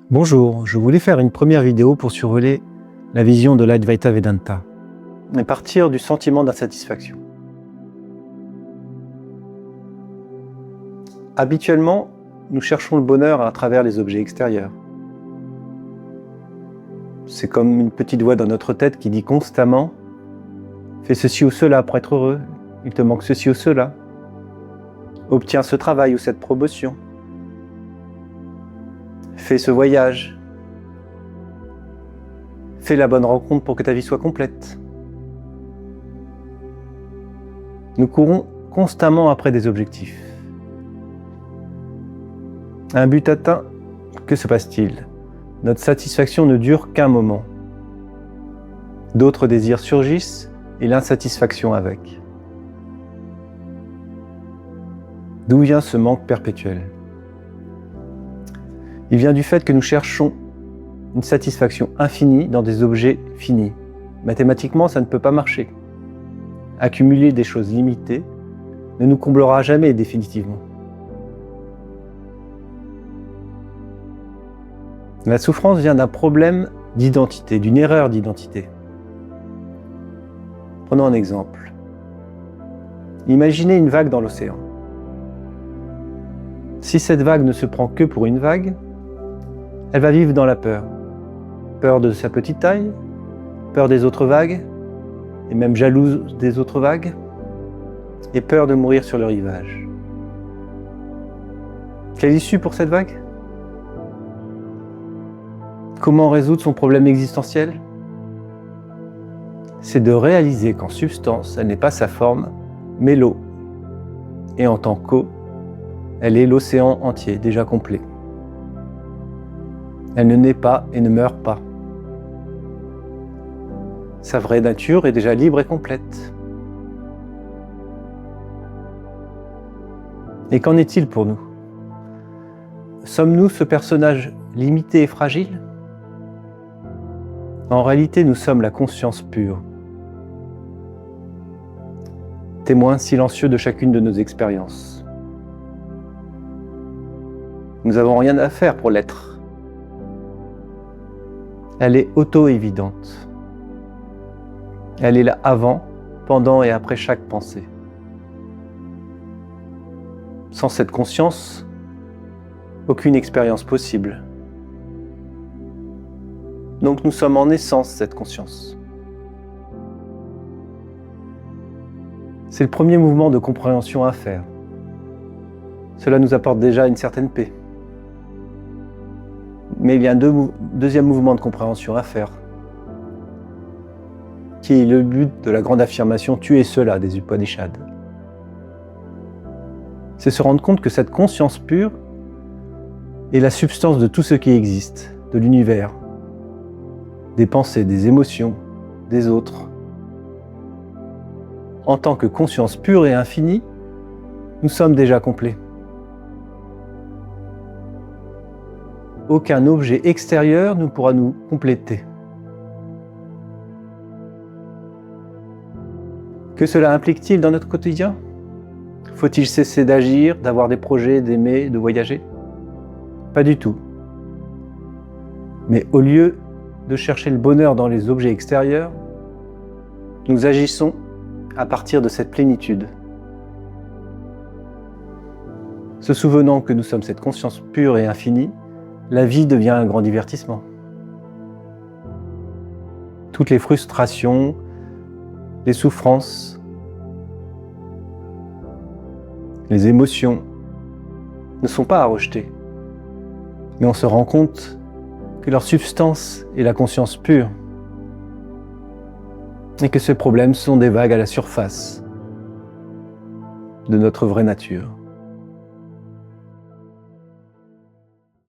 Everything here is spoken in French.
Bonjour, je voulais faire une première vidéo pour survoler la vision de l'Advaita Vedanta et partir du sentiment d'insatisfaction. Habituellement, nous cherchons le bonheur à travers les objets extérieurs. C'est comme une petite voix dans notre tête qui dit constamment « Fais ceci ou cela pour être heureux, il te manque ceci ou cela. Obtiens ce travail ou cette promotion. Fais ce voyage. Fais la bonne rencontre pour que ta vie soit complète. » Nous courons constamment après des objectifs. Un but atteint, que se passe-t-il ? Notre satisfaction ne dure qu'un moment. D'autres désirs surgissent et l'insatisfaction avec. D'où vient ce manque perpétuel ? Il vient du fait que nous cherchons une satisfaction infinie dans des objets finis. Mathématiquement, ça ne peut pas marcher. Accumuler des choses limitées ne nous comblera jamais définitivement. La souffrance vient d'un problème d'identité, d'une erreur d'identité. Prenons un exemple. Imaginez une vague dans l'océan. Si cette vague ne se prend que pour une vague, elle va vivre dans la peur. Peur de sa petite taille, peur des autres vagues, et même jalouse des autres vagues, et peur de mourir sur le rivage. Quelle issue pour cette vague ? Comment résoudre son problème existentiel ? C'est de réaliser qu'en substance, elle n'est pas sa forme, mais l'eau. Et en tant qu'eau, elle est l'océan entier, déjà complet. Elle ne naît pas et ne meurt pas. Sa vraie nature est déjà libre et complète. Et qu'en est-il pour nous ? Sommes-nous ce personnage limité et fragile ? En réalité, nous sommes la conscience pure, témoin silencieux de chacune de nos expériences. Nous n'avons rien à faire pour l'être. Elle est auto-évidente. Elle est là avant, pendant et après chaque pensée. Sans cette conscience, aucune expérience possible. Donc nous sommes en essence cette conscience. C'est le premier mouvement de compréhension à faire. Cela nous apporte déjà une certaine paix. Mais il y a un deuxième mouvement de compréhension à faire, qui est le but de la grande affirmation « Tu es cela » des Upanishads. C'est se rendre compte que cette conscience pure est la substance de tout ce qui existe, de l'univers, des pensées, des émotions, des autres. En tant que conscience pure et infinie, nous sommes déjà complets. Aucun objet extérieur ne pourra nous compléter. Que cela implique-t-il dans notre quotidien ? Faut-il cesser d'agir, d'avoir des projets, d'aimer, de voyager ? Pas du tout. Mais au lieu de chercher le bonheur dans les objets extérieurs, nous agissons à partir de cette plénitude. Se souvenant que nous sommes cette conscience pure et infinie, la vie devient un grand divertissement. Toutes les frustrations, les souffrances, les émotions ne sont pas à rejeter. Mais on se rend compte que leur substance est la conscience pure et que ces problèmes sont des vagues à la surface de notre vraie nature.